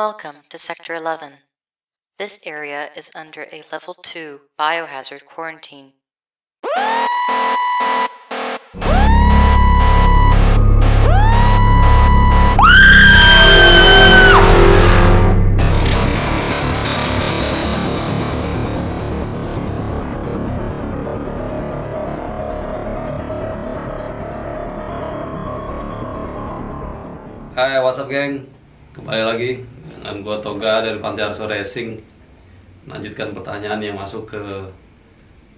Welcome to Sector 11. This area is under a Level 2 biohazard quarantine. Hai, what's up geng? Kembali lagi dengan gua Toga dari Pantai Arso Racing. Melanjutkan pertanyaan yang masuk ke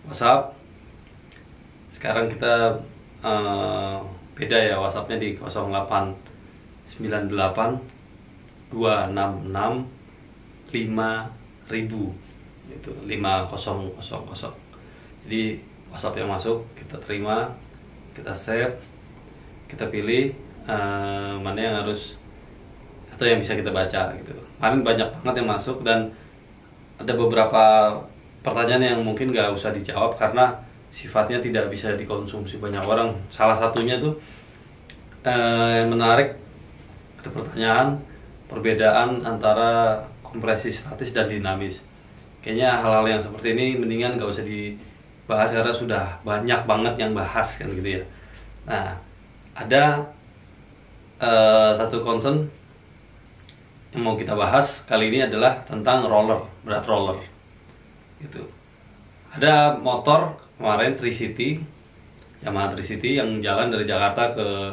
WhatsApp. Sekarang kita beda ya, WhatsAppnya di 0898 266 5000. Itu 5000. Jadi WhatsApp yang masuk kita terima, kita save, kita pilih mana yang harus atau yang bisa kita baca gitu. Kemarin banyak banget yang masuk dan ada beberapa pertanyaan yang mungkin gak usah dijawab karena sifatnya tidak bisa dikonsumsi banyak orang. Salah satunya tuh yang menarik, ada pertanyaan perbedaan antara kompresi statis dan dinamis. Kayaknya hal-hal yang seperti ini mendingan gak usah dibahas karena sudah banyak banget yang bahas kan gitu ya. Nah, ada satu concern yang mau kita bahas kali ini adalah tentang roller, berat roller gitu. Ada motor kemarin Tricity, Yamaha Tricity yang jalan dari Jakarta ke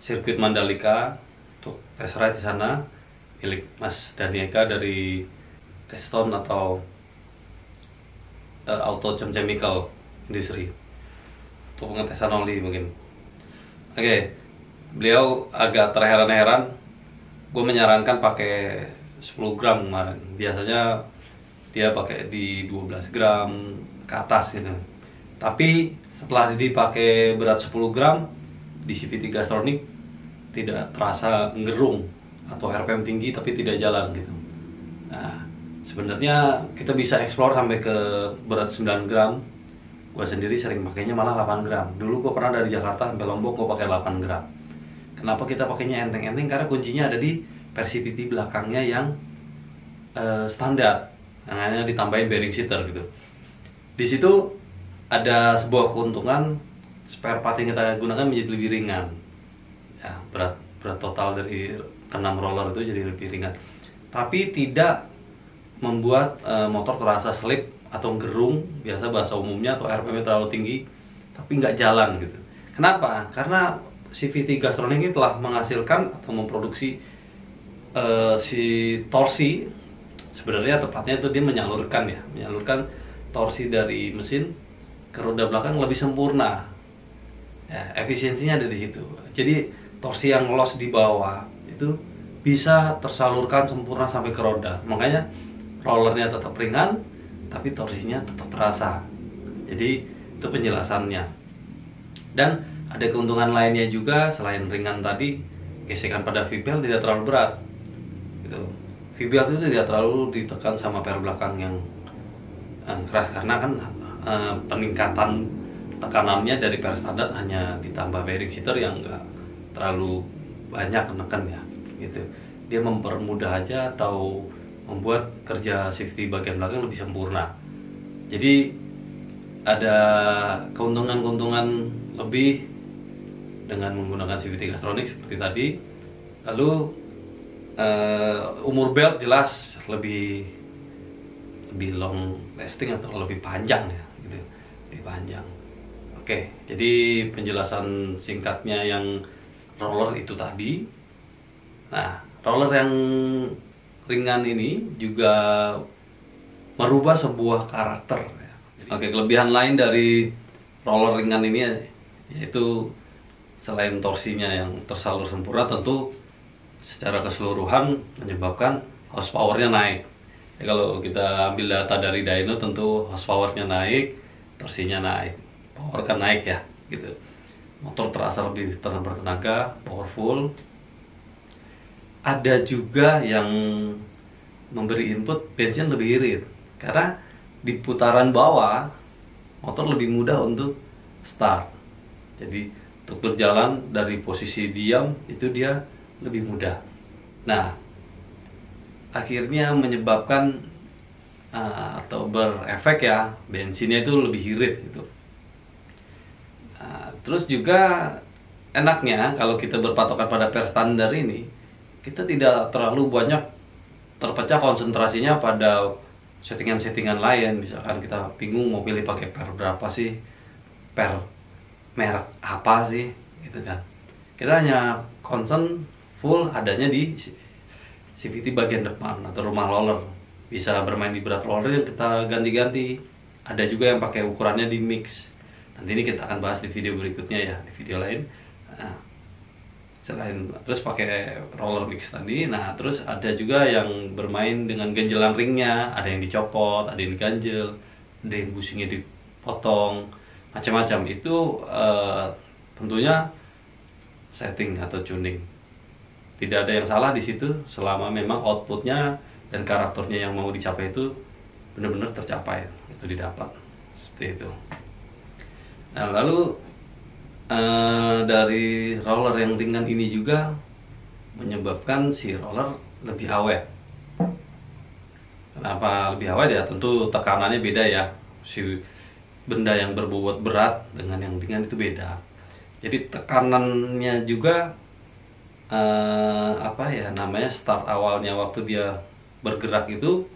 sirkuit Mandalika untuk test ride di sana, milik Mas Danieka dari Eston atau Auto Chemical Industry untuk pengetesan oli mungkin. Oke. Beliau agak terheran-heran, gue menyarankan pakai 10 gram kemarin. Biasanya dia pakai di 12 gram ke atas gitu. Tapi setelah dipakai berat 10 gram di CVT Gastronic tidak terasa ngerung atau RPM tinggi tapi tidak jalan gitu. Nah, sebenarnya kita bisa explore sampai ke berat 9 gram. Gue sendiri sering pakainya malah 8 gram. Dulu gue pernah dari Jakarta sampai Lombok gue pakai 8 gram. Kenapa kita pakainya enteng-enteng? Karena kuncinya ada di PCVT belakangnya yang standar, yang hanya ditambahin bearing seater gitu. Di situ ada sebuah keuntungan, spare part yang kita gunakan menjadi lebih ringan. Ya, berat total dari ke-6 roller itu jadi lebih ringan. Tapi tidak membuat motor terasa slip atau gerung, biasa bahasa umumnya, atau RPM terlalu tinggi, tapi nggak jalan gitu. Kenapa? Karena CVT Gastronic ini telah menghasilkan atau memproduksi si torsi, sebenarnya tepatnya itu dia menyalurkan torsi dari mesin ke roda belakang lebih sempurna. Ya, efisiensinya ada di situ. Jadi torsi yang loss di bawah itu bisa tersalurkan sempurna sampai ke roda. Makanya rollernya tetap ringan, tapi torsinya tetap terasa. Jadi itu penjelasannya. Dan ada keuntungan lainnya juga selain ringan tadi, gesekan pada V-belt tidak terlalu berat. Gitu. V-belt itu tidak terlalu ditekan sama per belakang yang keras karena kan peningkatan tekanannya dari per standar hanya ditambah bearing seater yang enggak terlalu banyak menekan ya. Gitu. Dia mempermudah aja atau membuat kerja safety bagian belakang lebih sempurna. Jadi ada keuntungan-keuntungan lebih dengan menggunakan CVT Gastronic seperti tadi. Lalu umur belt jelas lebih long lasting atau lebih panjang ya gitu, lebih panjang. Oke, jadi penjelasan singkatnya yang roller itu tadi. Nah, roller yang ringan ini juga merubah sebuah karakter ya. Oke, kelebihan lain dari roller ringan ini yaitu selain torsinya yang tersalur sempurna, tentu secara keseluruhan menyebabkan horsepower-nya naik. Ya, kalau kita ambil data dari dyno tentu horsepower-nya naik, torsinya naik, power kan naik ya gitu. Motor terasa lebih bertenaga, powerful. Ada juga yang memberi input bensin lebih irit karena di putaran bawah motor lebih mudah untuk start. Jadi untuk berjalan dari posisi diam itu dia lebih mudah. Nah, akhirnya menyebabkan atau berefek ya, bensinnya itu lebih irit gitu. Terus juga enaknya kalau kita berpatokan pada per standar ini, kita tidak terlalu banyak terpecah konsentrasinya pada settingan-settingan lain. Misalkan kita bingung mau pilih pakai per berapa sih, per merek apa sih gitu kan. Kita hanya concern full adanya di CVT bagian depan atau rumah roller. Bisa bermain di berat roller yang kita ganti-ganti. Ada juga yang pakai ukurannya di mix. Nanti ini kita akan bahas di video berikutnya ya, di video lain. Nah, selain terus pakai roller mix tadi, nah terus ada juga yang bermain dengan ganjelan ringnya. Ada yang dicopot, ada yang diganjel, ada yang bushingnya dipotong, macam-macam. Itu tentunya setting atau tuning. Tidak ada yang salah di situ selama memang outputnya dan karakternya yang mau dicapai itu benar-benar tercapai, itu didapat seperti itu. Nah lalu dari roller yang ringan ini juga menyebabkan si roller lebih awet. Kenapa lebih awet ya? Tentu tekanannya beda ya. Si benda yang berbobot berat dengan yang ringan itu beda. Jadi tekanannya juga apa ya namanya, start awalnya waktu dia bergerak itu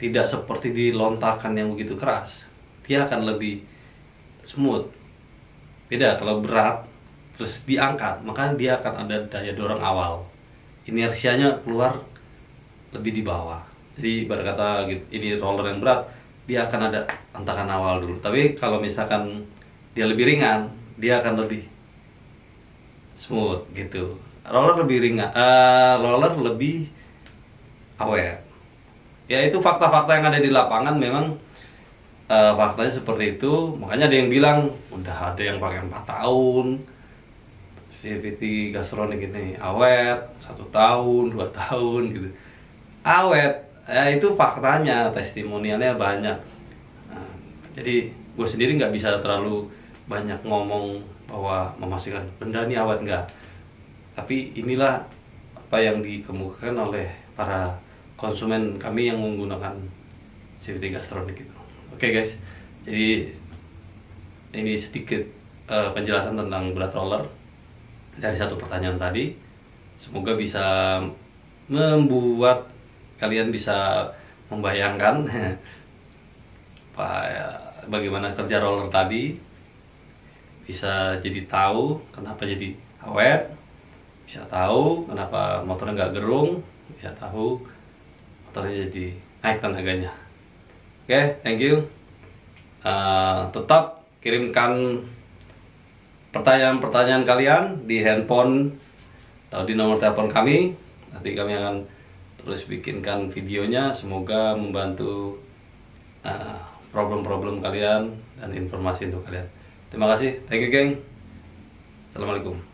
tidak seperti dilontarkan yang begitu keras. Dia akan lebih smooth. Beda kalau berat terus diangkat, maka dia akan ada daya dorong awal. Inersianya keluar lebih di bawah. Jadi berkata gitu, ini roller yang berat, dia akan ada hentakan awal dulu. Tapi kalau misalkan dia lebih ringan, dia akan lebih smooth gitu. Roller lebih ringan, roller lebih awet. Ya itu fakta-fakta yang ada di lapangan, memang faktanya seperti itu. Makanya ada yang bilang udah ada yang pakai 4 tahun CVT Gastronik ini awet, 1 tahun, 2 tahun gitu awet. Ya itu faktanya, testimonialnya banyak. Nah, jadi gue sendiri nggak bisa terlalu banyak ngomong bahwa memastikan benda ini awet, enggak. Tapi inilah apa yang dikemukakan oleh para konsumen kami yang menggunakan CVT Gastronik itu. Oke guys, jadi ini sedikit penjelasan tentang berat roller dari satu pertanyaan tadi. Semoga bisa membuat kalian bisa membayangkan bagaimana kerja roller tadi. Bisa jadi tahu kenapa jadi awet, bisa tahu kenapa motornya nggak gerung, bisa tahu motornya jadi naik tenaganya. Oke, thank you. Tetap kirimkan pertanyaan-pertanyaan kalian di handphone atau di nomor telepon kami. Nanti kami akan terus bikinkan videonya. Semoga membantu problem-problem kalian dan informasi untuk kalian. Terima kasih. Thank you, geng. Assalamualaikum.